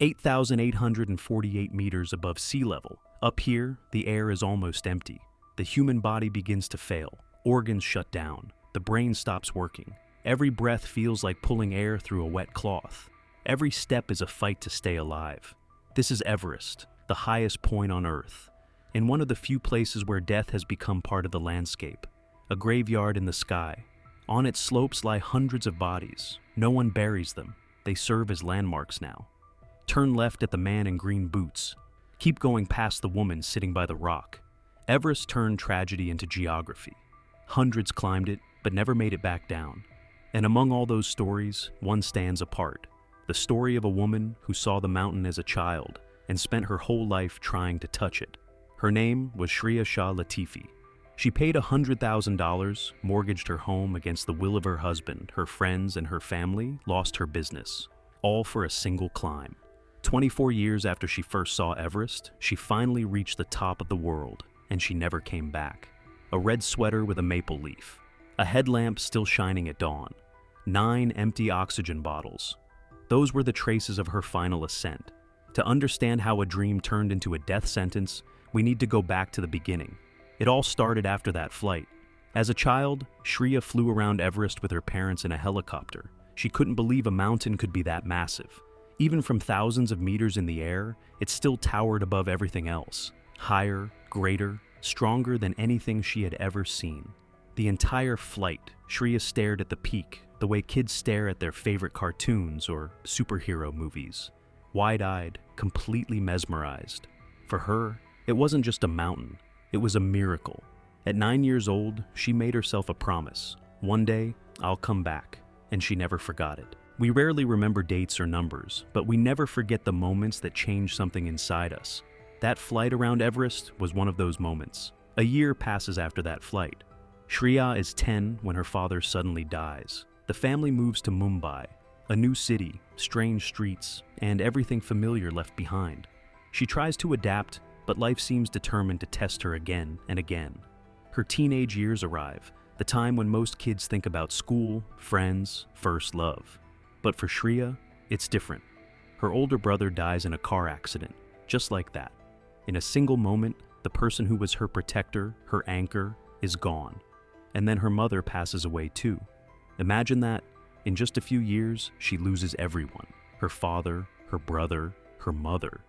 8,848 meters above sea level. Up here, the air is almost empty. The human body begins to fail. Organs shut down. The brain stops working. Every breath feels like pulling air through a wet cloth. Every step is a fight to stay alive. This is Everest, the highest point on Earth, and one of the few places where death has become part of the landscape. A graveyard in the sky. On its slopes lie hundreds of bodies. No one buries them. They serve as landmarks now. Turn left at the man in green boots. Keep going past the woman sitting by the rock. Everest turned tragedy into geography. Hundreds climbed it, but never made it back down. And among all those stories, one stands apart. The story of a woman who saw the mountain as a child and spent her whole life trying to touch it. Her name was Shriya Shah-Klorfine. She paid $100,000, mortgaged her home against the will of her husband, her friends, and her family lost her business, all for a single climb. 24 years after she first saw Everest, she finally reached the top of the world, and she never came back. A red sweater with a maple leaf. A headlamp still shining at dawn. 9 empty oxygen bottles. Those were the traces of her final ascent. To understand how a dream turned into a death sentence, we need to go back to the beginning. It all started after that flight. As a child, Shriya flew around Everest with her parents in a helicopter. She couldn't believe a mountain could be that massive. Even from thousands of meters in the air, it still towered above everything else. Higher, greater, stronger than anything she had ever seen. The entire flight, Shriya stared at the peak, the way kids stare at their favorite cartoons or superhero movies. Wide-eyed, completely mesmerized. For her, it wasn't just a mountain, it was a miracle. At 9 years old, she made herself a promise. One day, I'll come back, and she never forgot it. We rarely remember dates or numbers, but we never forget the moments that change something inside us. That flight around Everest was one of those moments. A year passes after that flight. Shriya is 10 when her father suddenly dies. The family moves to Mumbai, a new city, strange streets, and everything familiar left behind. She tries to adapt, but life seems determined to test her again and again. Her teenage years arrive, the time when most kids think about school, friends, first love. But for Shriya, it's different. Her older brother dies in a car accident, just like that. In a single moment, the person who was her protector, her anchor, is gone. And then her mother passes away too. Imagine that, in just a few years, she loses everyone. Her father, her brother, her mother.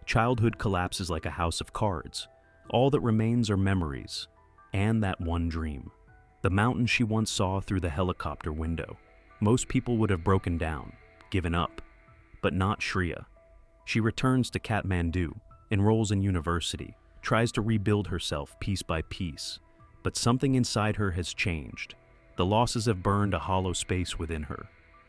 Childhood collapses like a house of cards. All that remains are memories, and that one dream. The mountain she once saw through the helicopter window. Most people would have broken down, given up. But not Shriya. She returns to Kathmandu, enrolls in university, tries to rebuild herself piece by piece. But something inside her has changed. The losses have burned a hollow space within her,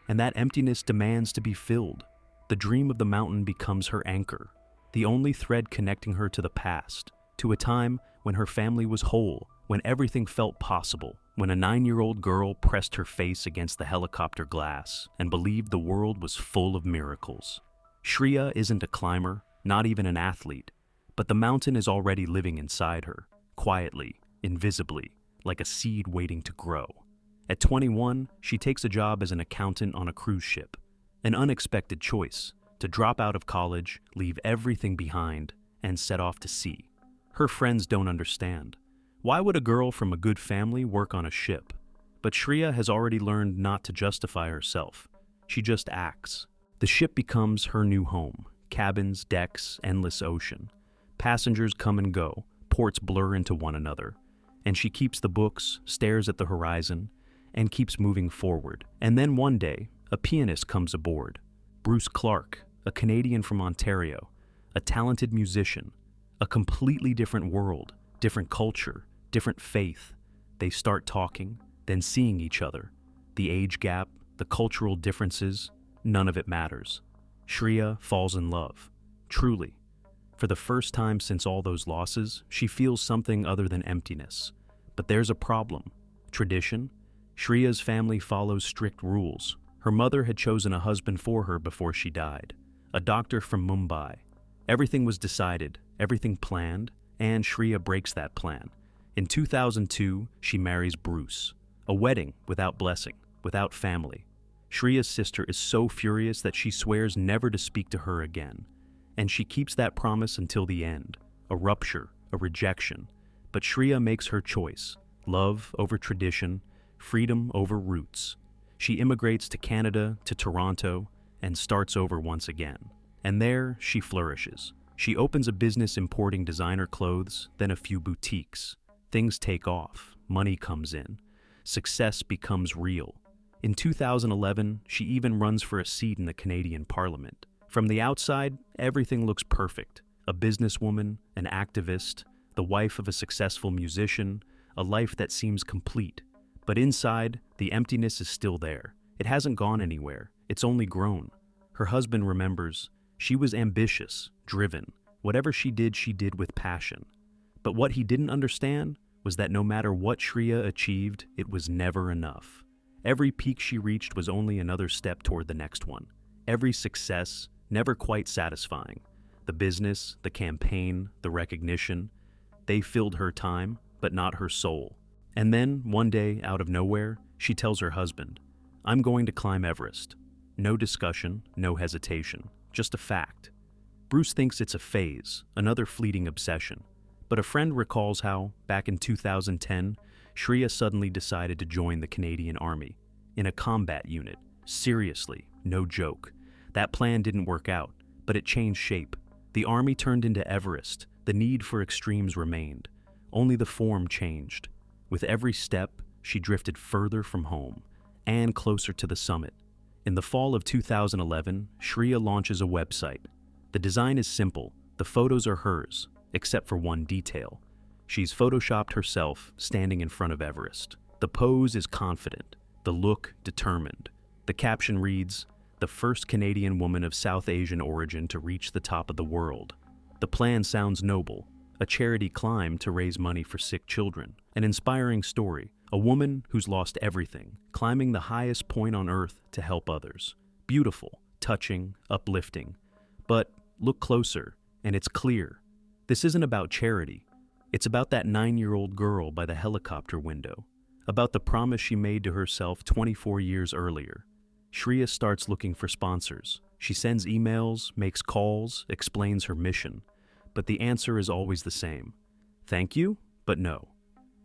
and that emptiness demands to be filled. The dream of the mountain becomes her anchor, the only thread connecting her to the past, to a time when her family was whole, when everything felt possible, when a 9-year-old girl pressed her face against the helicopter glass and believed the world was full of miracles. Shriya isn't a climber, not even an athlete, but the mountain is already living inside her, quietly, invisibly, like a seed waiting to grow. At 21, she takes a job as an accountant on a cruise ship. An unexpected choice, to drop out of college, leave everything behind, and set off to sea. Her friends don't understand. Why would a girl from a good family work on a ship? But Shriya has already learned not to justify herself. She just acts. The ship becomes her new home. Cabins, decks, endless ocean. Passengers come and go, ports blur into one another. And she keeps the books, stares at the horizon, and keeps moving forward. And then one day, a pianist comes aboard. Bruce Clark, a Canadian from Ontario, a talented musician, a completely different world, different culture, different faith. They start talking, then seeing each other. The age gap, the cultural differences, none of it matters. Shriya falls in love, truly. For the first time since all those losses, she feels something other than emptiness. But there's a problem. Tradition? Shriya's family follows strict rules. Her mother had chosen a husband for her before she died, a doctor from Mumbai. Everything was decided, everything planned, and Shriya breaks that plan. In 2002, she marries Bruce. A wedding without blessing, without family. Shriya's sister is so furious that she swears never to speak to her again. And she keeps that promise until the end. A rupture, a rejection. But Shriya makes her choice. Love over tradition, freedom over roots. She immigrates to Canada, to Toronto, and starts over once again. And there, she flourishes. She opens a business importing designer clothes, then a few boutiques. Things take off. Money comes in. Success becomes real. In 2011, she even runs for a seat in the Canadian Parliament. From the outside, everything looks perfect. A businesswoman, an activist, the wife of a successful musician, a life that seems complete. But inside, the emptiness is still there. It hasn't gone anywhere. It's only grown. Her husband remembers, she was ambitious, driven. Whatever she did with passion. But what he didn't understand was that no matter what Shriya achieved, it was never enough. Every peak she reached was only another step toward the next one. Every success, never quite satisfying. The business, the campaign, the recognition, they filled her time, but not her soul. And then, one day, out of nowhere, she tells her husband, "I'm going to climb Everest." No discussion, no hesitation, just a fact. Bruce thinks it's a phase, another fleeting obsession. But a friend recalls how, back in 2010, Shriya suddenly decided to join the Canadian Army. In a combat unit. Seriously, no joke. That plan didn't work out, but it changed shape. The Army turned into Everest. The need for extremes remained. Only the form changed. With every step, she drifted further from home, and closer to the summit. In the fall of 2011, Shriya launches a website. The design is simple. The photos are hers, except for one detail. She's photoshopped herself standing in front of Everest. The pose is confident, the look determined. The caption reads, "The first Canadian woman of South Asian origin to reach the top of the world." The plan sounds noble, a charity climb to raise money for sick children, an inspiring story, a woman who's lost everything, climbing the highest point on earth to help others. Beautiful, touching, uplifting. But look closer, and it's clear. This isn't about charity. It's about that 9-year-old girl by the helicopter window, about the promise she made to herself 24 years earlier. Shriya starts looking for sponsors. She sends emails, makes calls, explains her mission. But the answer is always the same. Thank you, but no.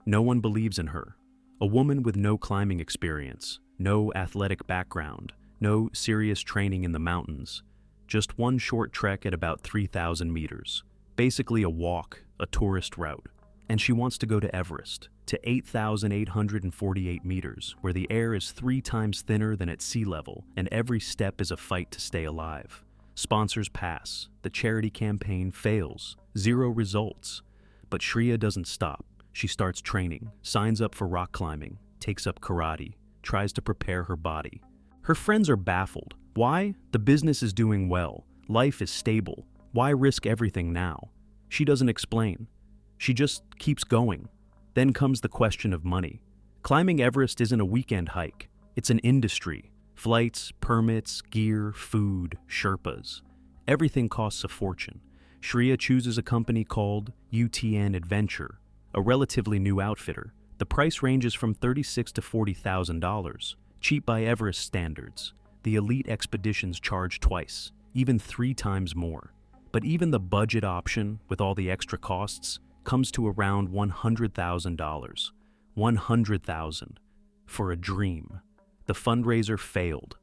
No one believes in her. A woman with no climbing experience, no athletic background, no serious training in the mountains. Just one short trek at about 3,000 meters. Basically a walk, a tourist route. And she wants to go to Everest, to 8,848 meters, where the air is 3 times thinner than at sea level, and every step is a fight to stay alive. Sponsors pass. The charity campaign fails. 0 results. But Shriya doesn't stop. She starts training, signs up for rock climbing, takes up karate, tries to prepare her body. Her friends are baffled. Why? The business is doing well. Life is stable. Why risk everything now? She doesn't explain. She just keeps going. Then comes the question of money. Climbing Everest isn't a weekend hike. It's an industry. Flights, permits, gear, food, Sherpas. Everything costs a fortune. Shriya chooses a company called UTN Adventure, a relatively new outfitter. The price ranges from $36,000 to $40,000, cheap by Everest standards. The elite expeditions charge twice, even 3 times more. But even the budget option, with all the extra costs, comes to around $100,000. $100,000 for a dream. The fundraiser failed.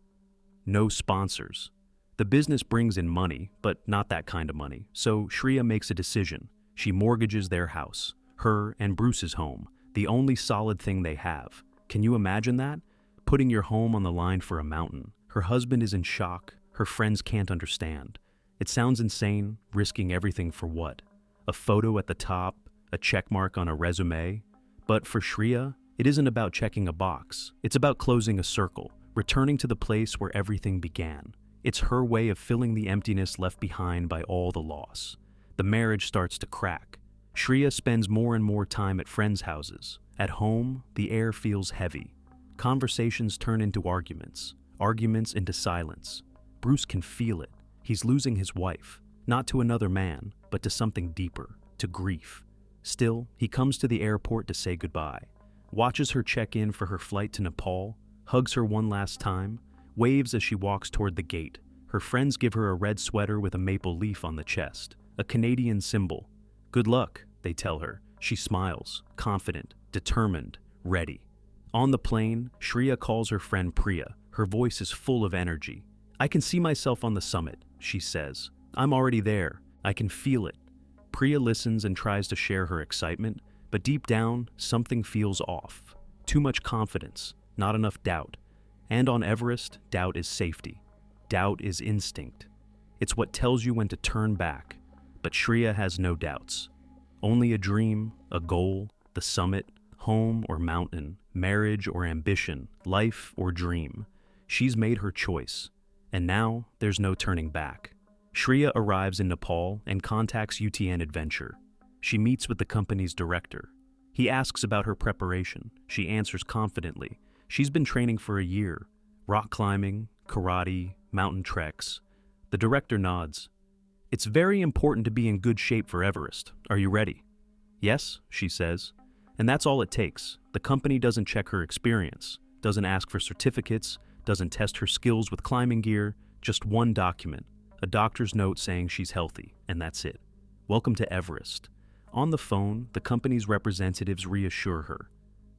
No sponsors. The business brings in money, but not that kind of money. So Shriya makes a decision. She mortgages their house, her and Bruce's home, the only solid thing they have. Can you imagine that? Putting your home on the line for a mountain. Her husband is in shock. Her friends can't understand. It sounds insane, risking everything for what? A photo at the top, a check mark on a resume? But for Shriya, it isn't about checking a box. It's about closing a circle, returning to the place where everything began. It's her way of filling the emptiness left behind by all the loss. The marriage starts to crack. Shriya spends more and more time at friends' houses. At home, the air feels heavy. Conversations turn into arguments. Arguments into silence. Bruce can feel it. He's losing his wife, not to another man, but to something deeper, to grief. Still, he comes to the airport to say goodbye, watches her check in for her flight to Nepal, hugs her one last time, waves as she walks toward the gate. Her friends give her a red sweater with a maple leaf on the chest, a Canadian symbol. Good luck, they tell her. She smiles, confident, determined, ready. On the plane, Shriya calls her friend Priya. Her voice is full of energy. I can see myself on the summit, she says. I'm already there. I can feel it. Priya listens and tries to share her excitement, but deep down, something feels off. Too much confidence, not enough doubt. And on Everest, doubt is safety. Doubt is instinct. It's what tells you when to turn back. But Shriya has no doubts. Only a dream, a goal, the summit, home or mountain, marriage or ambition, life or dream. She's made her choice. And now, there's no turning back. Shriya arrives in Nepal and contacts UTN Adventure. She meets with the company's director. He asks about her preparation. She answers confidently. She's been training for a year. Rock climbing, karate, mountain treks. The director nods. It's very important to be in good shape for Everest. Are you ready? Yes, she says. And that's all it takes. The company doesn't check her experience, doesn't ask for certificates, doesn't test her skills with climbing gear, just one document, a doctor's note saying she's healthy, and that's it. Welcome to Everest. On the phone, the company's representatives reassure her.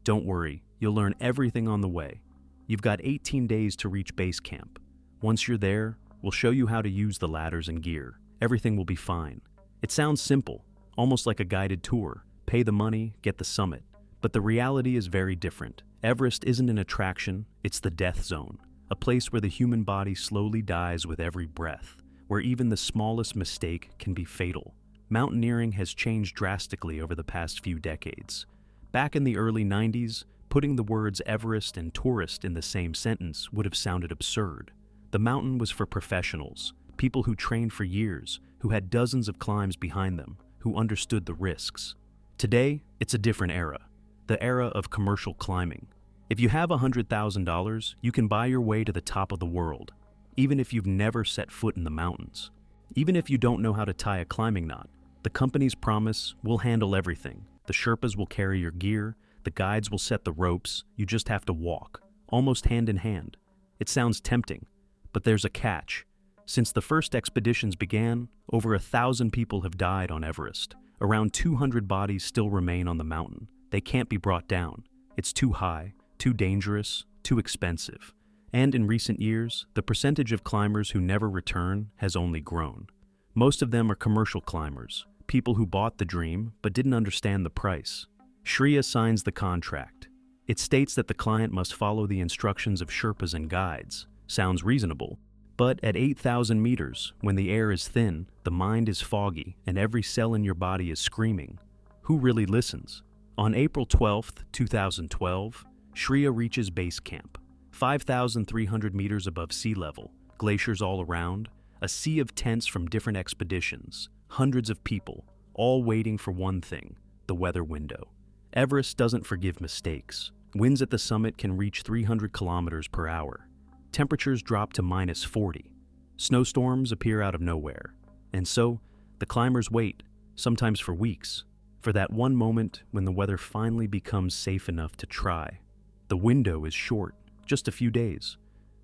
Don't worry, you'll learn everything on the way. You've got 18 days to reach base camp. Once you're there, we'll show you how to use the ladders and gear. Everything will be fine. It sounds simple, almost like a guided tour. Pay the money, get the summit. But the reality is very different. Everest isn't an attraction, it's the death zone. A place where the human body slowly dies with every breath, where even the smallest mistake can be fatal. Mountaineering has changed drastically over the past few decades. Back in the early 90s, putting the words Everest and tourist in the same sentence would have sounded absurd. The mountain was for professionals, people who trained for years, who had dozens of climbs behind them, who understood the risks. Today, it's a different era, the era of commercial climbing. If you have $100,000, you can buy your way to the top of the world, even if you've never set foot in the mountains. Even if you don't know how to tie a climbing knot, the company's promise, we'll handle everything. The Sherpas will carry your gear, the guides will set the ropes, you just have to walk, almost hand in hand. It sounds tempting, but there's a catch. Since the first expeditions began, over 1,000 people have died on Everest. Around 200 bodies still remain on the mountain. They can't be brought down. It's too high, too dangerous, too expensive. And in recent years, the percentage of climbers who never return has only grown. Most of them are commercial climbers, people who bought the dream but didn't understand the price. Shriya signs the contract. It states that the client must follow the instructions of Sherpas and guides. Sounds reasonable. But at 8,000 meters, when the air is thin, the mind is foggy, and every cell in your body is screaming. Who really listens? On April 12, 2012, Shriya reaches base camp. 5,300 meters above sea level, glaciers all around, a sea of tents from different expeditions, hundreds of people, all waiting for one thing, the weather window. Everest doesn't forgive mistakes. Winds at the summit can reach 300 kilometers per hour. Temperatures drop to -40. Snowstorms appear out of nowhere. And so, the climbers wait, sometimes for weeks, for that one moment when the weather finally becomes safe enough to try. The window is short, just a few days,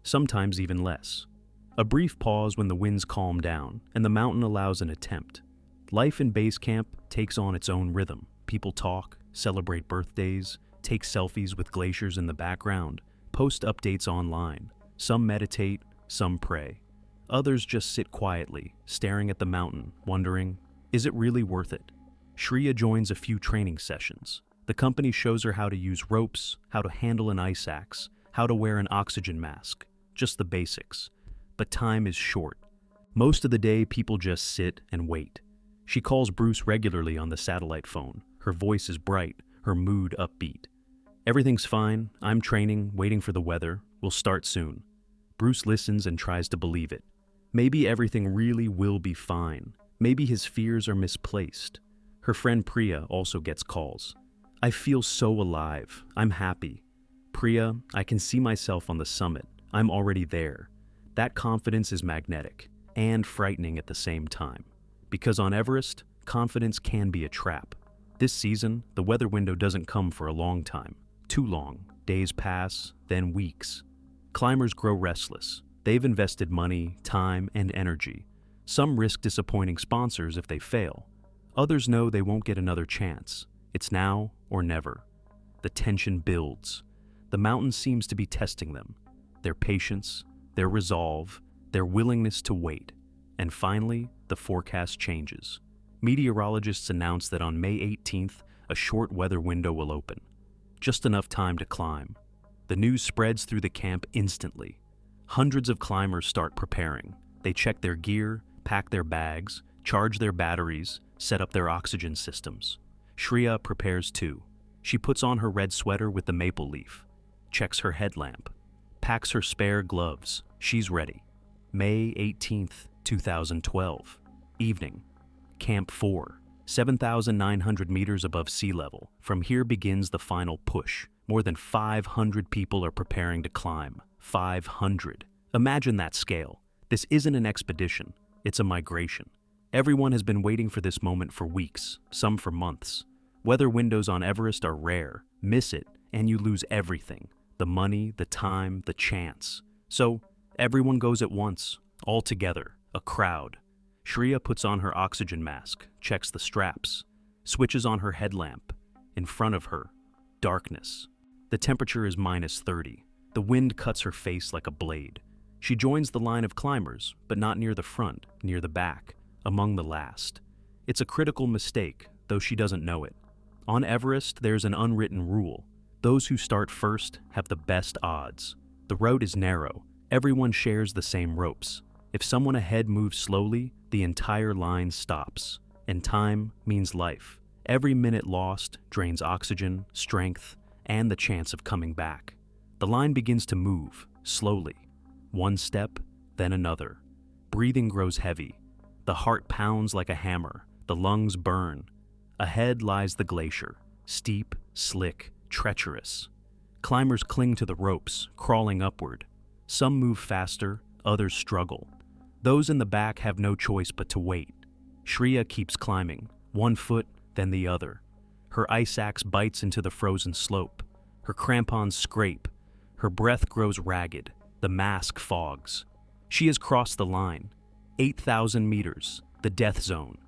sometimes even less. A brief pause when the winds calm down and the mountain allows an attempt. Life in base camp takes on its own rhythm. People talk, celebrate birthdays, take selfies with glaciers in the background, post updates online. Some meditate, some pray. Others just sit quietly, staring at the mountain, wondering, is it really worth it? Shriya joins a few training sessions. The company shows her how to use ropes, how to handle an ice axe, how to wear an oxygen mask, just the basics. But time is short. Most of the day, people just sit and wait. She calls Bruce regularly on the satellite phone. Her voice is bright, her mood upbeat. Everything's fine, I'm training, waiting for the weather, we'll start soon. Bruce listens and tries to believe it. Maybe everything really will be fine. Maybe his fears are misplaced. Her friend Priya also gets calls. I feel so alive, I'm happy. Priya, I can see myself on the summit, I'm already there. That confidence is magnetic and frightening at the same time. Because on Everest, confidence can be a trap. This season, the weather window doesn't come for a long time. Too long. Days pass, then weeks. Climbers grow restless. They've invested money, time, and energy. Some risk disappointing sponsors if they fail. Others know they won't get another chance. It's now or never. The tension builds. The mountain seems to be testing them. Their patience, their resolve, their willingness to wait. And finally, the forecast changes. Meteorologists announce that on May 18th, a short weather window will open. Just enough time to climb. The news spreads through the camp instantly. Hundreds of climbers start preparing. They check their gear, pack their bags, charge their batteries, set up their oxygen systems. Shriya prepares too. She puts on her red sweater with the maple leaf, checks her headlamp, packs her spare gloves. She's ready. May 18th, 2012. Evening. Camp 4, 7,900 meters above sea level. From here begins the final push. More than 500 people are preparing to climb. 500. Imagine that scale. This isn't an expedition, it's a migration. Everyone has been waiting for this moment for weeks, some for months. Weather windows on Everest are rare. Miss it, and you lose everything. The money, the time, the chance. So, everyone goes at once, all together, a crowd. Shriya puts on her oxygen mask, checks the straps, switches on her headlamp. In front of her, darkness. The temperature is -30. The wind cuts her face like a blade. She joins the line of climbers, but not near the front, near the back, among the last. It's a critical mistake, though she doesn't know it. On Everest, there's an unwritten rule. Those who start first have the best odds. The road is narrow. Everyone shares the same ropes. If someone ahead moves slowly, the entire line stops. And time means life. Every minute lost drains oxygen, strength, and the chance of coming back. The line begins to move, slowly. One step, then another. Breathing grows heavy. The heart pounds like a hammer. The lungs burn. Ahead lies the glacier, steep, slick, treacherous. Climbers cling to the ropes, crawling upward. Some move faster, others struggle. Those in the back have no choice but to wait. Shriya keeps climbing, one foot, then the other. Her ice axe bites into the frozen slope. Her crampons scrape. Her breath grows ragged. The mask fogs. She has crossed the line. 8,000 meters, the death zone.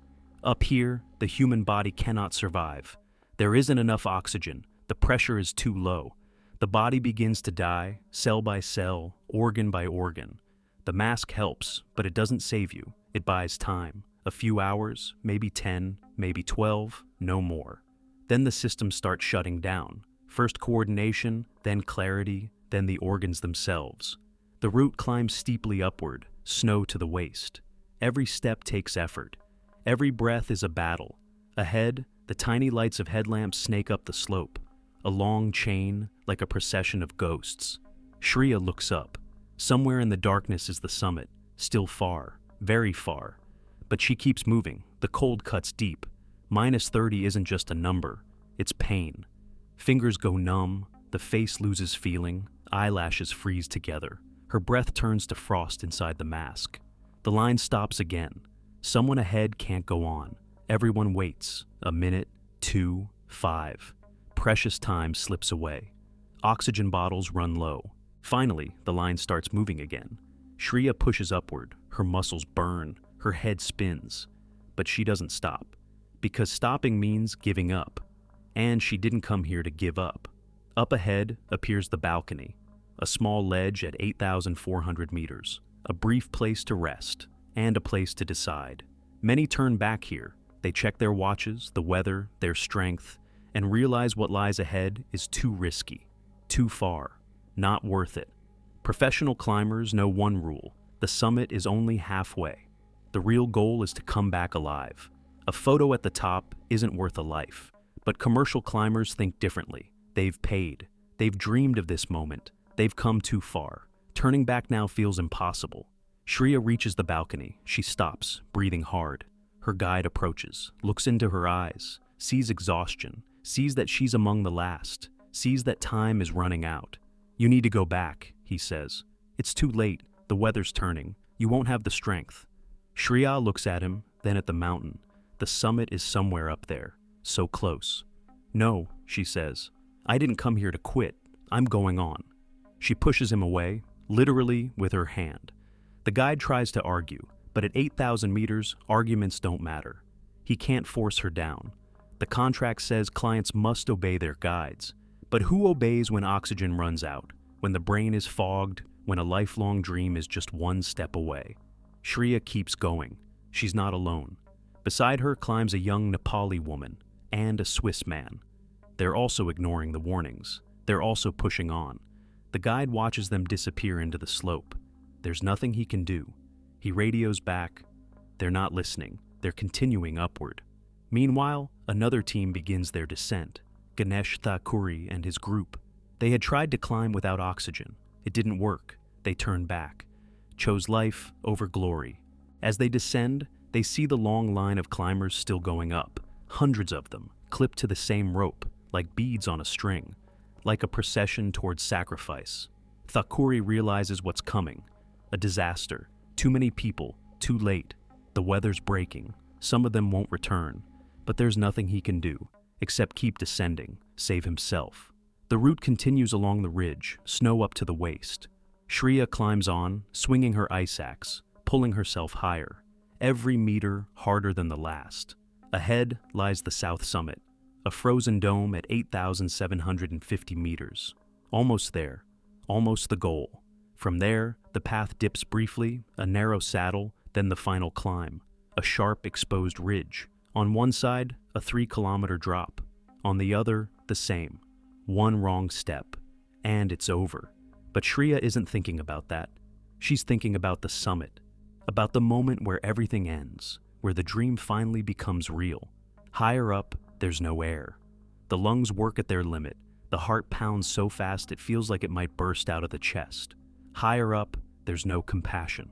Up here, the human body cannot survive. There isn't enough oxygen. The pressure is too low. The body begins to die, cell by cell, organ by organ. The mask helps, but it doesn't save you. It buys time. A few hours, maybe 10, maybe 12, no more. Then the system starts shutting down. First coordination, then clarity, then the organs themselves. The route climbs steeply upward, snow to the waist. Every step takes effort. Every breath is a battle. Ahead, the tiny lights of headlamps snake up the slope. A long chain, like a procession of ghosts. Shriya looks up. Somewhere in the darkness is the summit, still far, very far. But she keeps moving. The cold cuts deep. -30 isn't just a number, it's pain. Fingers go numb, the face loses feeling, eyelashes freeze together. Her breath turns to frost inside the mask. The line stops again. Someone ahead can't go on. Everyone waits. A minute, 2, 5. Precious time slips away. Oxygen bottles run low. Finally, the line starts moving again. Shriya pushes upward. Her muscles burn. Her head spins. But she doesn't stop. Because stopping means giving up. And she didn't come here to give up. Up ahead appears the balcony. A small ledge at 8,400 meters. A brief place to rest. And a place to decide. Many turn back here. They check their watches, the weather, their strength, and realize what lies ahead is too risky. Too far. Not worth it. Professional climbers know one rule. The summit is only halfway. The real goal is to come back alive. A photo at the top isn't worth a life. But commercial climbers think differently. They've paid. They've dreamed of this moment. They've come too far. Turning back now feels impossible. Shriya reaches the balcony. She stops, breathing hard. Her guide approaches, looks into her eyes, sees exhaustion, sees that she's among the last, sees that time is running out. "You need to go back," he says. "It's too late. The weather's turning. You won't have the strength." Shriya looks at him, then at the mountain. The summit is somewhere up there, so close. "No," she says. "I didn't come here to quit. I'm going on." She pushes him away, literally with her hand. The guide tries to argue, but at 8,000 meters, arguments don't matter. He can't force her down. The contract says clients must obey their guides. But who obeys when oxygen runs out, when the brain is fogged, when a lifelong dream is just one step away? Shriya keeps going. She's not alone. Beside her climbs a young Nepali woman and a Swiss man. They're also ignoring the warnings. They're also pushing on. The guide watches them disappear into the slope. There's nothing he can do. He radios back. They're not listening. They're continuing upward. Meanwhile, another team begins their descent. Ganesh Thakuri and his group. They had tried to climb without oxygen. It didn't work. They turned back. Chose life over glory. As they descend, they see the long line of climbers still going up. Hundreds of them, clipped to the same rope, like beads on a string. Like a procession towards sacrifice. Thakuri realizes what's coming. A disaster. Too many people. Too late. The weather's breaking. Some of them won't return. But there's nothing he can do, except keep descending, save himself. The route continues along the ridge, snow up to the waist. Shriya climbs on, swinging her ice axe, pulling herself higher. Every meter harder than the last. Ahead lies the south summit, a frozen dome at 8,750 meters. Almost there, almost the goal. From there, the path dips briefly, a narrow saddle, then the final climb. A sharp, exposed ridge. On one side, a 3-kilometer drop. On the other, the same. One wrong step, and it's over. But Shriya isn't thinking about that. She's thinking about the summit, about the moment where everything ends, where the dream finally becomes real. Higher up, there's no air. The lungs work at their limit. The heart pounds so fast it feels like it might burst out of the chest. Higher up, there's no compassion.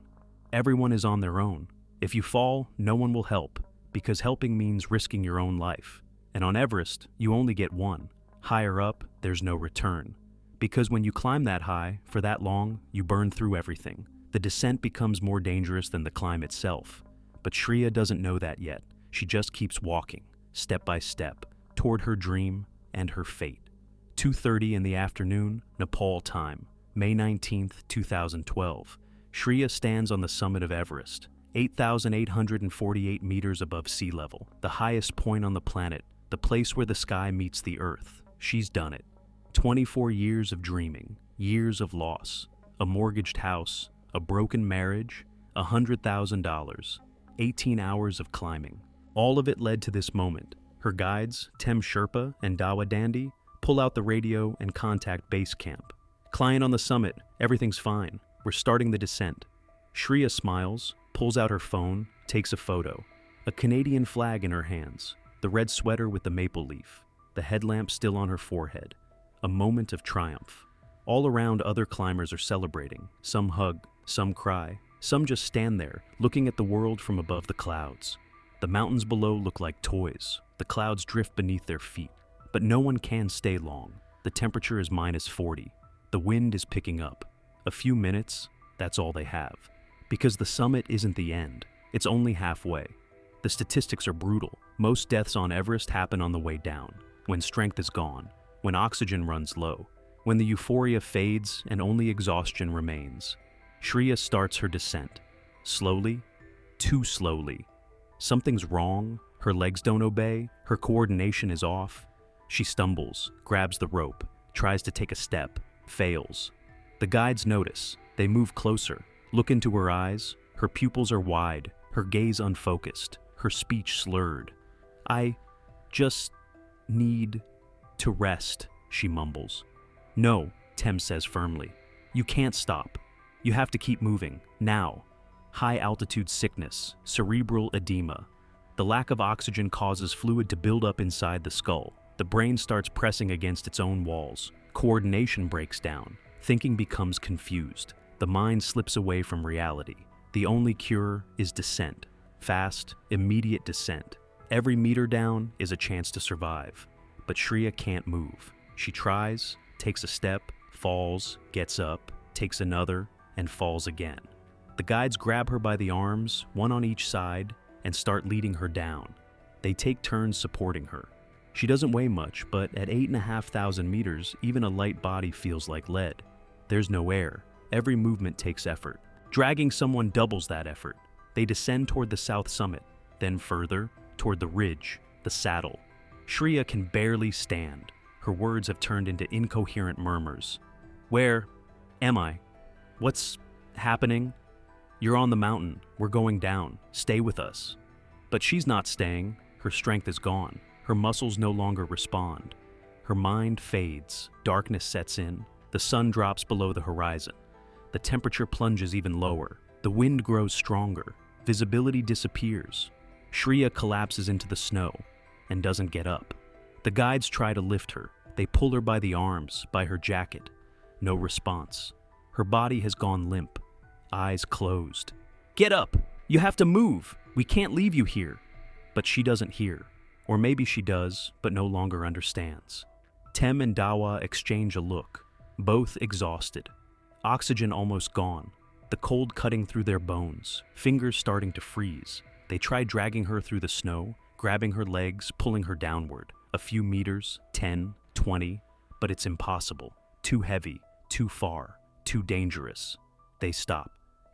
Everyone is on their own. If you fall, no one will help, because helping means risking your own life. And on Everest, you only get one. Higher up, there's no return. Because when you climb that high, for that long, you burn through everything. The descent becomes more dangerous than the climb itself. But Shriya doesn't know that yet. She just keeps walking, step by step, toward her dream and her fate. 2:30 in the afternoon, Nepal time, May 19th, 2012. Shriya stands on the summit of Everest, 8,848 meters above sea level, the highest point on the planet, the place where the sky meets the earth. She's done it. 24 years of dreaming, years of loss, a mortgaged house, a broken marriage, $100,000, 18 hours of climbing. All of it led to this moment. Her guides, Tem Sherpa and Dawa Dandy, pull out the radio and contact base camp. Client on the summit, everything's fine. We're starting the descent. Shriya smiles, pulls out her phone, takes a photo. A Canadian flag in her hands, the red sweater with the maple leaf, the headlamp still on her forehead. A moment of triumph. All around, other climbers are celebrating. Some hug, some cry, some just stand there, looking at the world from above the clouds. The mountains below look like toys. The clouds drift beneath their feet. But no one can stay long. The temperature is -40. The wind is picking up. A few minutes, that's all they have. Because the summit isn't the end. It's only halfway. The statistics are brutal. Most deaths on Everest happen on the way down, when strength is gone, when oxygen runs low, when the euphoria fades and only exhaustion remains. Shriya starts her descent. Slowly, too slowly. Something's wrong. Her legs don't obey. Her coordination is off. She stumbles, grabs the rope, tries to take a step, fails. The guides notice. They move closer, look into her eyes. Her pupils are wide, her gaze unfocused, her speech slurred. "I just need to rest," she mumbles. "No," Tem says firmly. "You can't stop. You have to keep moving, now." High-altitude sickness, cerebral edema. The lack of oxygen causes fluid to build up inside the skull. The brain starts pressing against its own walls. Coordination breaks down. Thinking becomes confused. The mind slips away from reality. The only cure is descent. Fast, immediate descent. Every meter down is a chance to survive. But Shriya can't move. She tries, takes a step, falls, gets up, takes another, and falls again. The guides grab her by the arms, one on each side, and start leading her down. They take turns supporting her. She doesn't weigh much, but at 8,500 meters, even a light body feels like lead. There's no air. Every movement takes effort. Dragging someone doubles that effort. They descend toward the south summit, then further, toward the ridge, the saddle. Shriya can barely stand. Her words have turned into incoherent murmurs. Where am I? What's happening? You're on the mountain. We're going down. Stay with us. But she's not staying. Her strength is gone. Her muscles no longer respond. Her mind fades. Darkness sets in. The sun drops below the horizon. The temperature plunges even lower. The wind grows stronger. Visibility disappears. Shriya collapses into the snow and doesn't get up. The guides try to lift her. They pull her by the arms, by her jacket. No response. Her body has gone limp. Eyes closed. Get up! You have to move! We can't leave you here! But she doesn't hear. Or maybe she does, but no longer understands. Tem and Dawa exchange a look, both exhausted. Oxygen almost gone. The cold cutting through their bones, fingers starting to freeze. They try dragging her through the snow, grabbing her legs, pulling her downward. A few meters, 10, 20, but it's impossible. Too heavy, too far, too dangerous. They stop,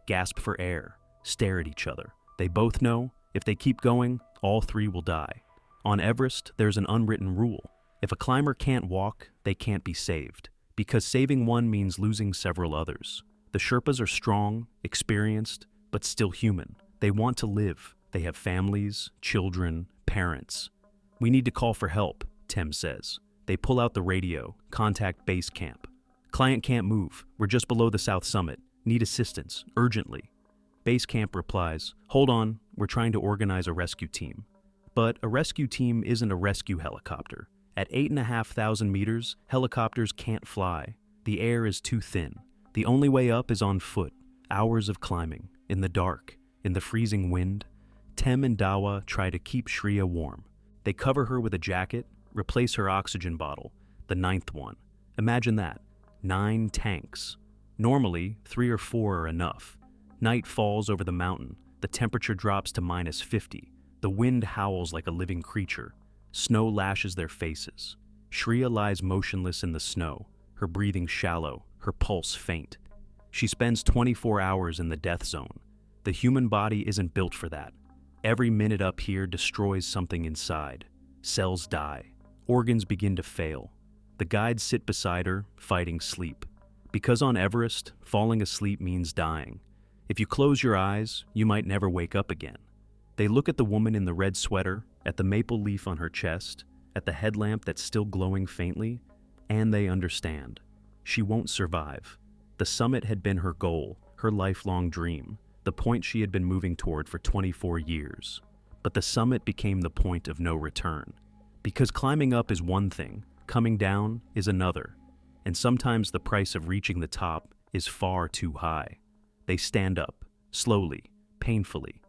gasp for air, stare at each other. They both know, if they keep going, all three will die. On Everest, there's an unwritten rule. If a climber can't walk, they can't be saved, because saving one means losing several others. The Sherpas are strong, experienced, but still human. They want to live. They have families, children, parents. We need to call for help, Tem says. They pull out the radio, contact base camp. Client can't move. We're just below the south summit. Need assistance, urgently. Base camp replies, hold on, we're trying to organize a rescue team. But a rescue team isn't a rescue helicopter. At 8,500 meters, helicopters can't fly. The air is too thin. The only way up is on foot. Hours of climbing, in the dark, in the freezing wind. Tem and Dawa try to keep Shriya warm. They cover her with a jacket, replace her oxygen bottle, the 9th one. Imagine that, 9 tanks. Normally, 3 or 4 are enough. Night falls over the mountain. The temperature drops to -50. The wind howls like a living creature. Snow lashes their faces. Shriya lies motionless in the snow, her breathing shallow, her pulse faint. She spends 24 hours in the death zone. The human body isn't built for that. Every minute up here destroys something inside. Cells die. Organs begin to fail. The guides sit beside her, fighting sleep. Because on Everest, falling asleep means dying. If you close your eyes, you might never wake up again. They look at the woman in the red sweater, at the maple leaf on her chest, at the headlamp that's still glowing faintly, and they understand. She won't survive. The summit had been her goal, her lifelong dream, the point she had been moving toward for 24 years. But the summit became the point of no return. Because climbing up is one thing, coming down is another, and sometimes the price of reaching the top is far too high. They stand up, slowly, painfully.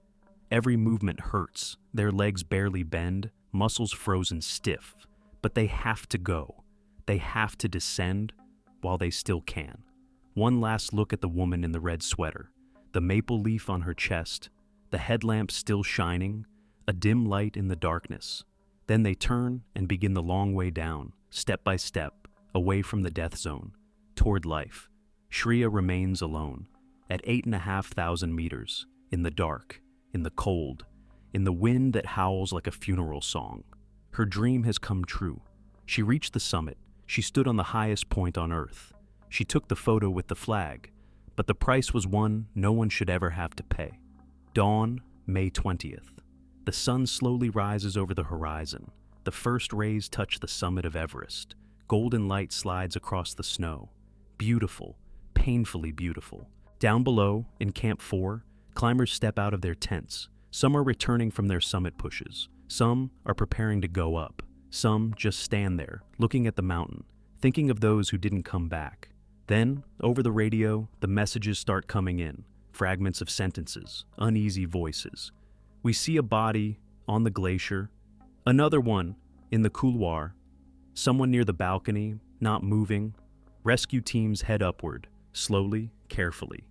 Every movement hurts, their legs barely bend, muscles frozen stiff, but they have to go. They have to descend while they still can. One last look at the woman in the red sweater, the maple leaf on her chest, the headlamp still shining, a dim light in the darkness. Then they turn and begin the long way down, step by step, away from the death zone, toward life. Shriya remains alone, at 8,500 meters, in the dark, in the cold, in the wind that howls like a funeral song. Her dream has come true. She reached the summit. She stood on the highest point on Earth. She took the photo with the flag, but the price was one no one should ever have to pay. Dawn, May 20th. The sun slowly rises over the horizon. The first rays touch the summit of Everest. Golden light slides across the snow. Beautiful, painfully beautiful. Down below, in Camp 4, climbers step out of their tents. Some are returning from their summit pushes. Some are preparing to go up. Some just stand there, looking at the mountain, thinking of those who didn't come back. Then, over the radio, the messages start coming in. Fragments of sentences, uneasy voices. We see a body on the glacier. Another one in the couloir. Someone near the balcony, not moving. Rescue teams head upward, slowly, carefully.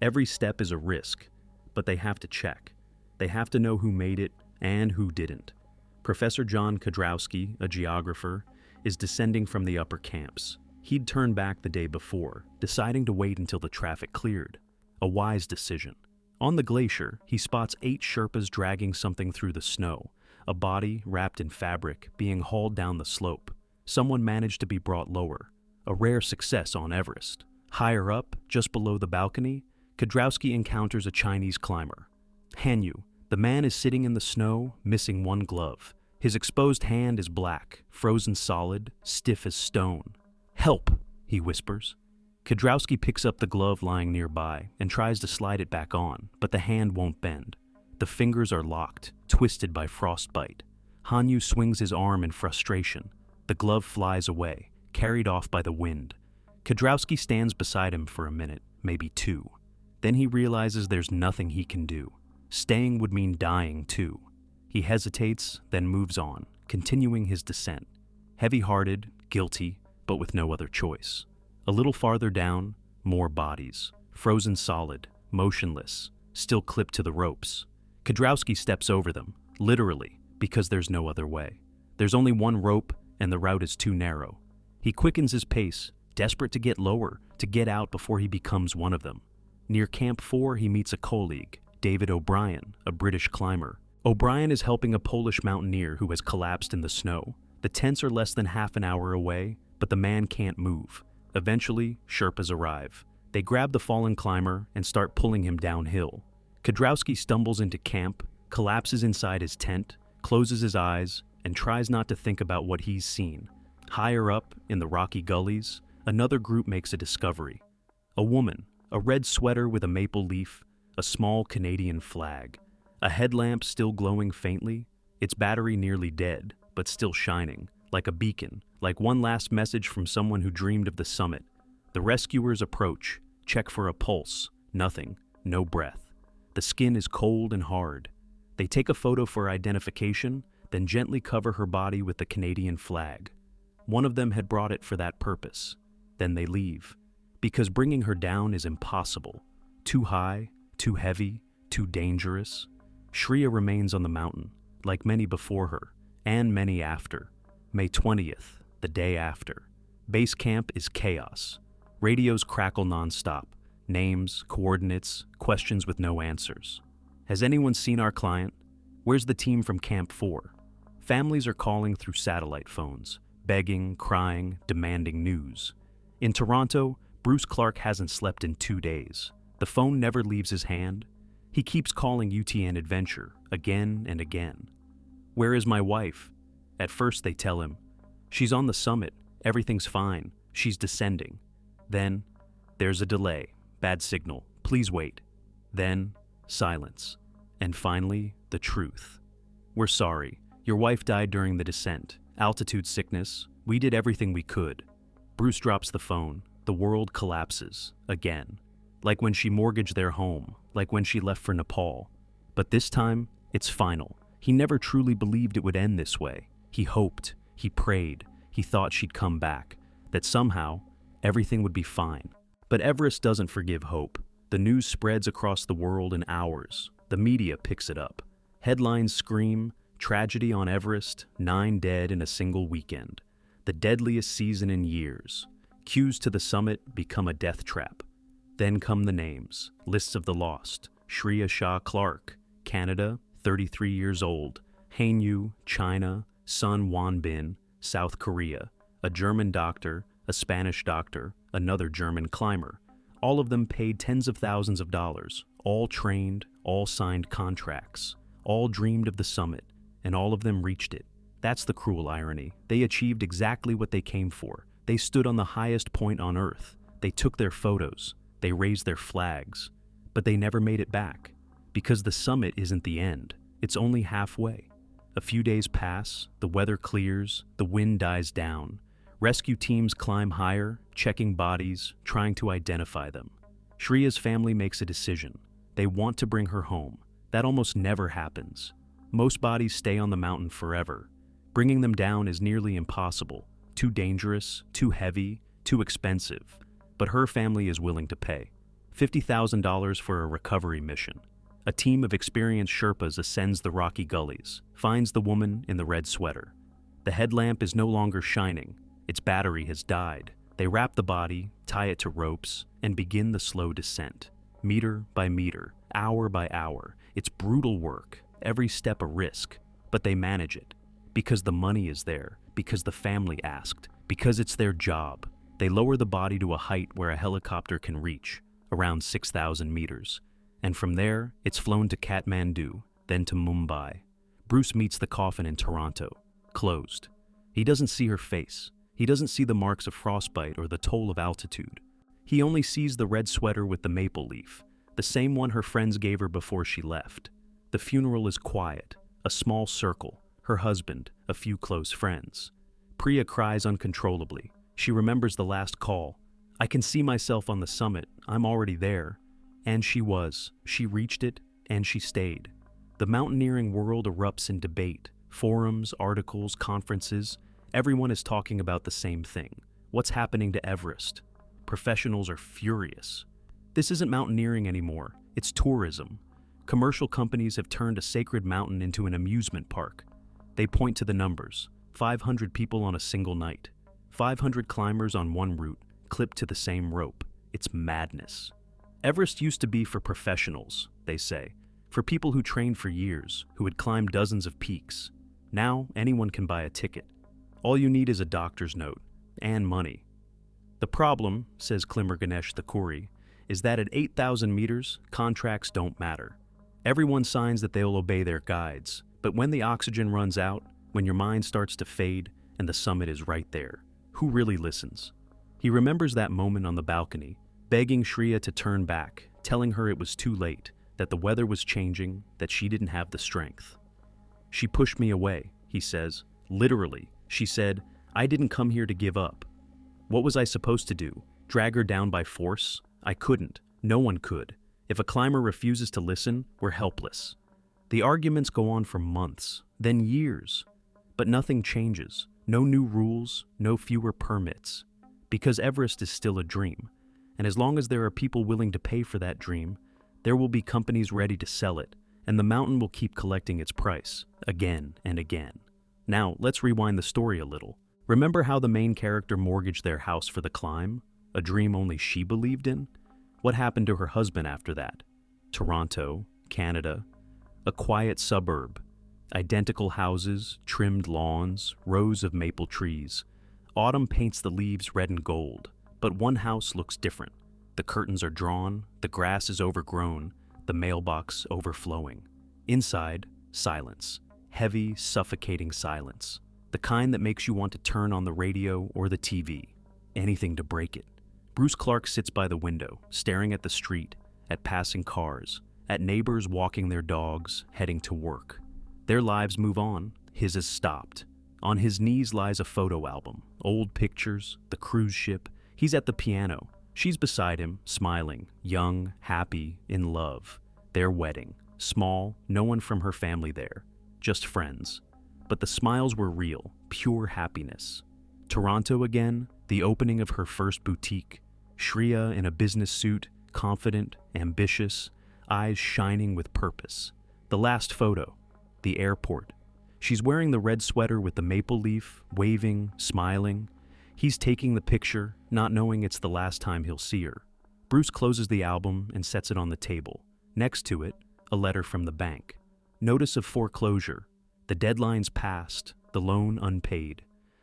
Every step is a risk, but they have to check. They have to know who made it and who didn't. Professor John Kodrowski, a geographer, is descending from the upper camps. He'd turned back the day before, deciding to wait until the traffic cleared. A wise decision. On the glacier, he spots 8 Sherpas dragging something through the snow, a body wrapped in fabric being hauled down the slope. Someone managed to be brought lower, a rare success on Everest. Higher up, just below the balcony, Kudrowski encounters a Chinese climber. Hanyu, the man is sitting in the snow, missing one glove. His exposed hand is black, frozen solid, stiff as stone. "Help," he whispers. Kudrowski picks up the glove lying nearby and tries to slide it back on, but the hand won't bend. The fingers are locked, twisted by frostbite. Hanyu swings his arm in frustration. The glove flies away, carried off by the wind. Kudrowski stands beside him for a minute, maybe 2. Then he realizes there's nothing he can do. Staying would mean dying too. He hesitates, then moves on, continuing his descent. Heavy-hearted, guilty, but with no other choice. A little farther down, more bodies, frozen solid, motionless, still clipped to the ropes. Kudrowski steps over them, literally, because there's no other way. There's only one rope, and the route is too narrow. He quickens his pace, desperate to get lower, to get out before he becomes one of them. Near Camp 4, he meets a colleague, David O'Brien, a British climber. O'Brien is helping a Polish mountaineer who has collapsed in the snow. The tents are less than half an hour away, but the man can't move. Eventually, Sherpas arrive. They grab the fallen climber and start pulling him downhill. Kudrowski stumbles into camp, collapses inside his tent, closes his eyes, and tries not to think about what he's seen. Higher up, in the rocky gullies, another group makes a discovery. A woman, a red sweater with a maple leaf, a small Canadian flag. A headlamp still glowing faintly, its battery nearly dead, but still shining, like a beacon, like one last message from someone who dreamed of the summit. The rescuers approach, check for a pulse, nothing, no breath. The skin is cold and hard. They take a photo for identification, then gently cover her body with the Canadian flag. One of them had brought it for that purpose. Then they leave, because bringing her down is impossible. Too high, too heavy, too dangerous. Shriya remains on the mountain, like many before her, and many after. May 20th, the day after. Base camp is chaos. Radios crackle nonstop. Names, coordinates, questions with no answers. Has anyone seen our client? Where's the team from Camp 4? Families are calling through satellite phones, begging, crying, demanding news. In Toronto, Bruce Clark hasn't slept in 2 days. The phone never leaves his hand. He keeps calling UTN Adventure, again and again. Where is my wife? At first they tell him, she's on the summit, everything's fine, she's descending. Then, there's a delay, bad signal, please wait. Then, silence. And finally, the truth. We're sorry, your wife died during the descent, altitude sickness, we did everything we could. Bruce drops the phone, the world collapses, again. Like when she mortgaged their home, like when she left for Nepal. But this time, it's final. He never truly believed it would end this way. He hoped, he prayed, he thought she'd come back, that somehow, everything would be fine. But Everest doesn't forgive hope. The news spreads across the world in hours. The media picks it up. Headlines scream, tragedy on Everest, 9 dead in a single weekend. The deadliest season in years. Queues to the summit become a death trap. Then come the names, lists of the lost. Shriya Shah-Klorfine, Canada, 33 years old. Hanyu, China. Sun Wanbin, South Korea. A German doctor, a Spanish doctor, another German climber. All of them paid tens of thousands of dollars, all trained, all signed contracts, all dreamed of the summit, and all of them reached it. That's the cruel irony. They achieved exactly what they came for. They stood on the highest point on Earth. They took their photos. They raised their flags. But they never made it back. Because the summit isn't the end. It's only halfway. A few days pass, the weather clears, the wind dies down. Rescue teams climb higher, checking bodies, trying to identify them. Shriya's family makes a decision. They want to bring her home. That almost never happens. Most bodies stay on the mountain forever. Bringing them down is nearly impossible. Too dangerous, too heavy, too expensive. But her family is willing to pay. $50,000 for a recovery mission. A team of experienced Sherpas ascends the rocky gullies, finds the woman in the red sweater. The headlamp is no longer shining. Its battery has died. They wrap the body, tie it to ropes, and begin the slow descent. Meter by meter, hour by hour. It's brutal work, every step a risk, but they manage it. Because the money is there, because the family asked, because it's their job. They lower the body to a height where a helicopter can reach, around 6,000 meters. And from there, it's flown to Kathmandu, then to Mumbai. Bruce meets the coffin in Toronto, closed. He doesn't see her face. He doesn't see the marks of frostbite or the toll of altitude. He only sees the red sweater with the maple leaf, the same one her friends gave her before she left. The funeral is quiet, a small circle, her husband, a few close friends. Priya cries uncontrollably. She remembers the last call. I can see myself on the summit. I'm already there. And she was. She reached it, and she stayed. The mountaineering world erupts in debate. Forums, articles, conferences. Everyone is talking about the same thing. What's happening to Everest? Professionals are furious. This isn't mountaineering anymore. It's tourism. Commercial companies have turned a sacred mountain into an amusement park. They point to the numbers. 500 people on a single night. 500 climbers on one route, clipped to the same rope. It's madness. Everest used to be for professionals, they say. For people who trained for years, who had climbed dozens of peaks. Now, anyone can buy a ticket. All you need is a doctor's note, and money. The problem, says Climber Ganesh Thakuri, is that at 8,000 meters, contracts don't matter. Everyone signs that they'll obey their guides, but when the oxygen runs out, when your mind starts to fade, and the summit is right there, who really listens? He remembers that moment on the balcony, begging Shriya to turn back, telling her it was too late, that the weather was changing, that she didn't have the strength. She pushed me away, he says. Literally, she said, I didn't come here to give up. What was I supposed to do? Drag her down by force? I couldn't. No one could. If a climber refuses to listen, we're helpless. The arguments go on for months, then years. But nothing changes. No new rules, no fewer permits. Because Everest is still a dream. And as long as there are people willing to pay for that dream, there will be companies ready to sell it, and the mountain will keep collecting its price, again and again. Now, let's rewind the story a little. Remember how the main character mortgaged their house for the climb? A dream only she believed in? What happened to her husband after that? Toronto, Canada, a quiet suburb, identical houses, trimmed lawns, rows of maple trees. Autumn paints the leaves red and gold, but one house looks different. The curtains are drawn, the grass is overgrown, the mailbox overflowing. Inside, silence. Heavy, suffocating silence. The kind that makes you want to turn on the radio or the TV. Anything to break it. Bruce Clark sits by the window, staring at the street, at passing cars, at neighbors walking their dogs, heading to work. Their lives move on, his has stopped. On his knees lies a photo album, old pictures, the cruise ship. He's at the piano. She's beside him, smiling, young, happy, in love. Their wedding. Small, no one from her family there. Just friends. But the smiles were real, pure happiness. Toronto again, the opening of her first boutique. Shriya in a business suit, confident, ambitious, eyes shining with purpose. The last photo, the airport. She's wearing the red sweater with the maple leaf, waving, smiling. He's taking the picture, not knowing it's the last time he'll see her. Bruce closes the album and sets it on the table. Next to it, a letter from the bank. Notice of foreclosure. The deadline's passed, the loan unpaid.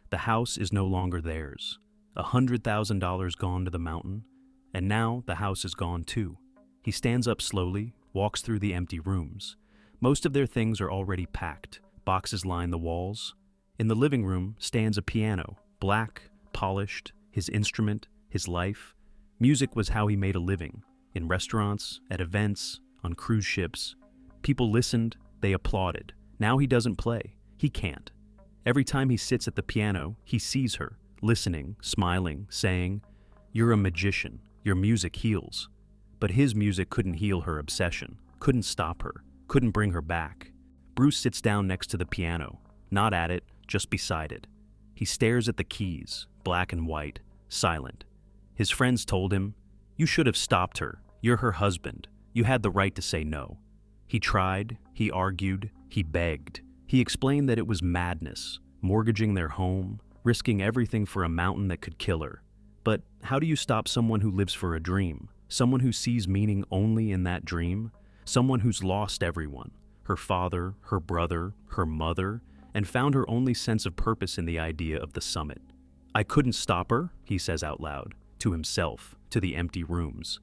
The house is no longer theirs. $100,000 gone to the mountain, and now the house is gone too. He stands up slowly, walks through the empty rooms. Most of their things are already packed. Boxes line the walls. In the living room stands a piano, black, polished, his instrument, his life. Music was how he made a living. In restaurants, at events, on cruise ships. People listened, they applauded. Now he doesn't play. He can't. Every time he sits at the piano, he sees her, listening, smiling, saying, "You're a magician. Your music heals." But his music couldn't heal her obsession, couldn't stop her, couldn't bring her back. Bruce sits down next to the piano, not at it, just beside it. He stares at the keys, black and white, silent. His friends told him, "You should have stopped her. You're her husband. You had the right to say no." He tried, he argued, he begged. He explained that it was madness, mortgaging their home, risking everything for a mountain that could kill her. But how do you stop someone who lives for a dream? Someone who sees meaning only in that dream? Someone who's lost everyone, her father, her brother, her mother, and found her only sense of purpose in the idea of the summit. I couldn't stop her, he says out loud, to himself, to the empty rooms.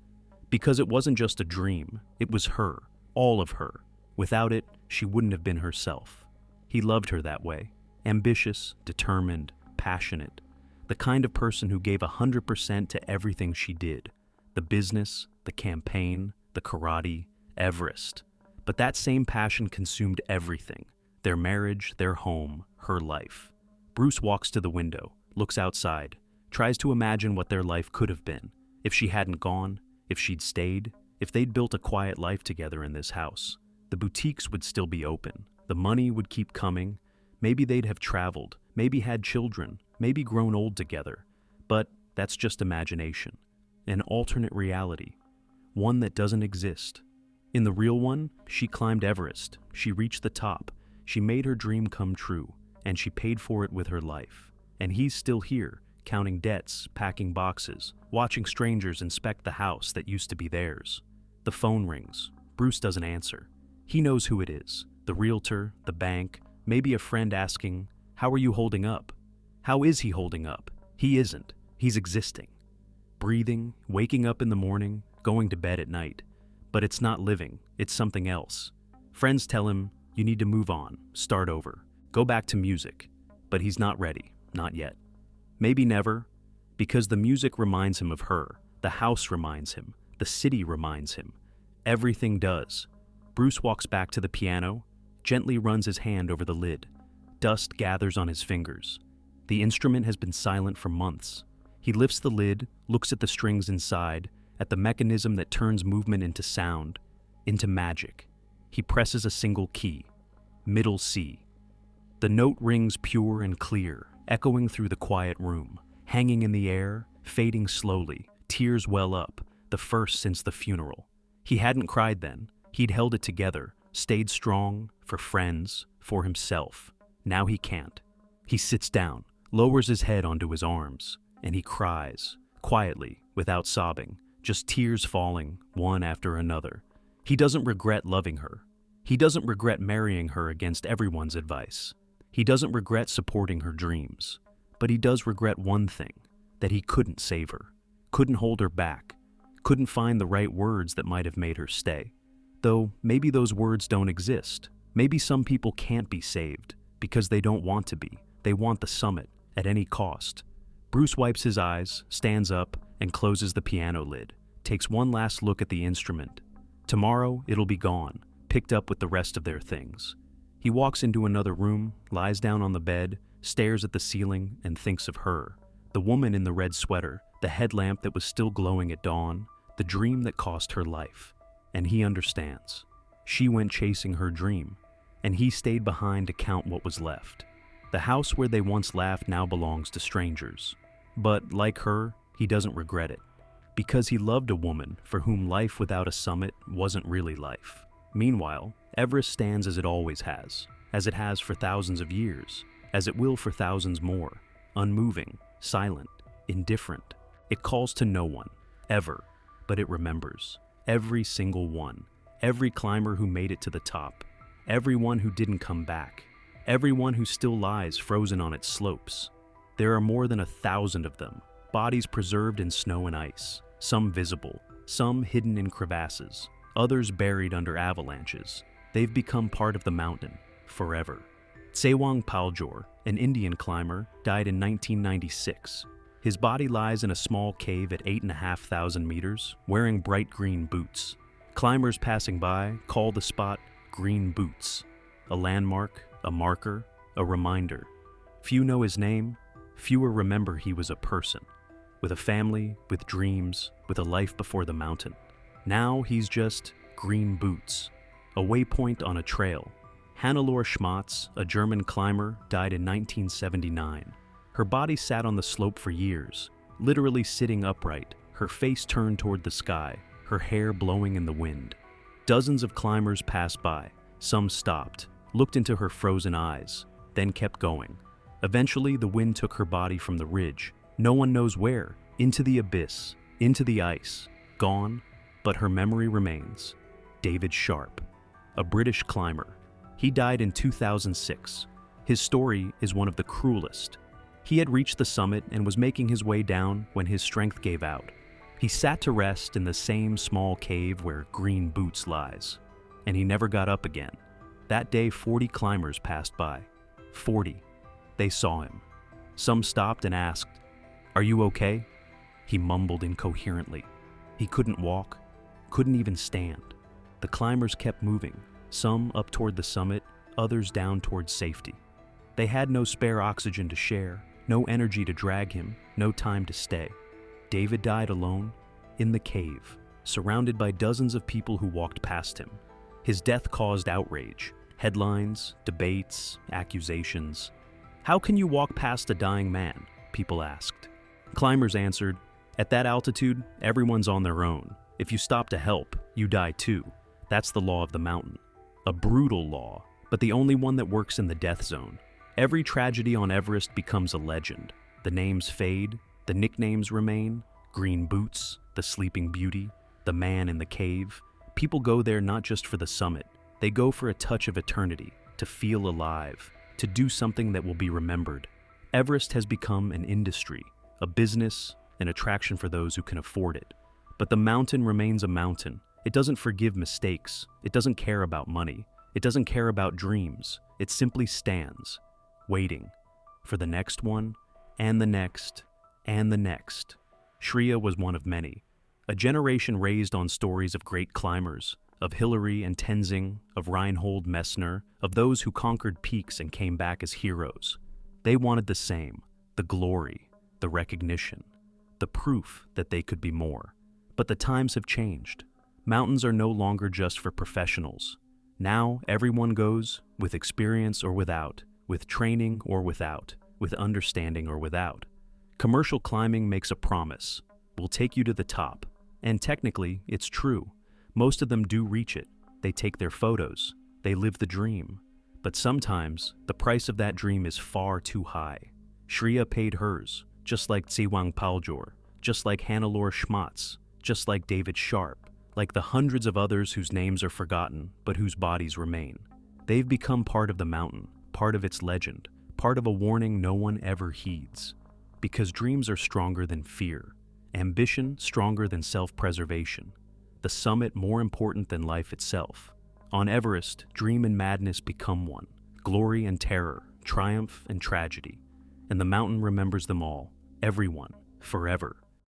Because it wasn't just a dream, it was her, all of her. Without it, she wouldn't have been herself. He loved her that way, ambitious, determined, passionate, the kind of person who gave 100% to everything she did. The business, the campaign, the karate, Everest. But that same passion consumed everything. Their marriage, their home, her life. Bruce walks to the window, looks outside, tries to imagine what their life could have been. If she hadn't gone, if she'd stayed, if they'd built a quiet life together in this house. The boutiques would still be open. The money would keep coming. Maybe they'd have traveled, maybe had children, maybe grown old together. But that's just imagination. An alternate reality. One that doesn't exist. In the real one, she climbed Everest. She reached the top. She made her dream come true, and she paid for it with her life. And he's still here, counting debts, packing boxes, watching strangers inspect the house that used to be theirs. The phone rings. Bruce doesn't answer. He knows who it is. The realtor, the bank, maybe a friend asking, "How are you holding up?" How is he holding up? He isn't. He's existing. Breathing, waking up in the morning, going to bed at night. But it's not living, it's something else. Friends tell him, you need to move on, start over, go back to music. But he's not ready, not yet. Maybe never, because the music reminds him of her, the house reminds him, the city reminds him. Everything does. Bruce walks back to the piano, gently runs his hand over the lid. Dust gathers on his fingers. The instrument has been silent for months. He lifts the lid, looks at the strings inside, at the mechanism that turns movement into sound, into magic. He presses a single key, middle C. The note rings pure and clear, echoing through the quiet room, hanging in the air, fading slowly. Tears well up, the first since the funeral. He hadn't cried then. He'd held it together, stayed strong, for friends, for himself. Now he can't. He sits down, lowers his head onto his arms, and he cries, quietly, without sobbing, just tears falling, one after another. He doesn't regret loving her. He doesn't regret marrying her against everyone's advice. He doesn't regret supporting her dreams. But he does regret one thing, that he couldn't save her, couldn't hold her back, couldn't find the right words that might have made her stay. Though maybe those words don't exist. Maybe some people can't be saved because they don't want to be. They want the summit at any cost. Bruce wipes his eyes, stands up, and closes the piano lid, takes one last look at the instrument. Tomorrow, it'll be gone, picked up with the rest of their things. He walks into another room, lies down on the bed, stares at the ceiling, and thinks of her. The woman in the red sweater, the headlamp that was still glowing at dawn, the dream that cost her life. And he understands. She went chasing her dream, and he stayed behind to count what was left. The house where they once laughed now belongs to strangers. But like her, he doesn't regret it. Because he loved a woman for whom life without a summit wasn't really life. Meanwhile, Everest stands as it always has, as it has for thousands of years, as it will for thousands more, unmoving, silent, indifferent. It calls to no one, ever, but it remembers. Every single one, every climber who made it to the top, everyone who didn't come back, everyone who still lies frozen on its slopes. There are more than 1,000 of them, bodies preserved in snow and ice, some visible, some hidden in crevasses, others buried under avalanches. They've become part of the mountain, forever. Tsewang Paljor, an Indian climber, died in 1996. His body lies in a small cave at 8,500 meters, wearing bright green boots. Climbers passing by call the spot Green Boots, a landmark, a marker, a reminder. Few know his name, fewer remember he was a person, with a family, with dreams, with a life before the mountain. Now he's just Green Boots, a waypoint on a trail. Hannelore Schmatz, a German climber, died in 1979. Her body sat on the slope for years, literally sitting upright, her face turned toward the sky, her hair blowing in the wind. Dozens of climbers passed by. Some stopped, looked into her frozen eyes, then kept going. Eventually, the wind took her body from the ridge. No one knows where, into the abyss, into the ice, gone, but her memory remains. David Sharp, a British climber. He died in 2006. His story is one of the cruelest. He had reached the summit and was making his way down when his strength gave out. He sat to rest in the same small cave where Green Boots lies, and he never got up again. That day, 40 climbers passed by. 40. They saw him. Some stopped and asked, "Are you okay?" He mumbled incoherently. He couldn't walk, couldn't even stand. The climbers kept moving, some up toward the summit, others down towards safety. They had no spare oxygen to share, no energy to drag him, no time to stay. David died alone, in the cave, surrounded by dozens of people who walked past him. His death caused outrage, headlines, debates, accusations. "How can you walk past a dying man?" people asked. Climbers answered, "At that altitude, everyone's on their own. If you stop to help, you die too. That's the law of the mountain." A brutal law, but the only one that works in the death zone. Every tragedy on Everest becomes a legend. The names fade, the nicknames remain. Green Boots, the Sleeping Beauty, the Man in the Cave. People go there not just for the summit. They go for a touch of eternity, to feel alive, to do something that will be remembered. Everest has become an industry, a business, an attraction for those who can afford it. But the mountain remains a mountain. It doesn't forgive mistakes. It doesn't care about money. It doesn't care about dreams. It simply stands, waiting for the next one, and the next, and the next. Shriya was one of many. A generation raised on stories of great climbers, of Hillary and Tenzing, of Reinhold Messner, of those who conquered peaks and came back as heroes. They wanted the same, the glory, the recognition, the proof that they could be more. But the times have changed. Mountains are no longer just for professionals. Now everyone goes, with experience or without, with training or without, with understanding or without. Commercial climbing makes a promise. We'll take you to the top. And technically, it's true. Most of them do reach it. They take their photos. They live the dream. But sometimes, the price of that dream is far too high. Shriya paid hers, just like Tsiwang Paljor, just like Hannelore Schmatz, just like David Sharp, like the hundreds of others whose names are forgotten, but whose bodies remain. They've become part of the mountain, part of its legend, part of a warning no one ever heeds. Because dreams are stronger than fear, ambition stronger than self-preservation, the summit more important than life itself. On Everest, dream and madness become one, glory and terror, triumph and tragedy, and the mountain remembers them all, everyone, forever.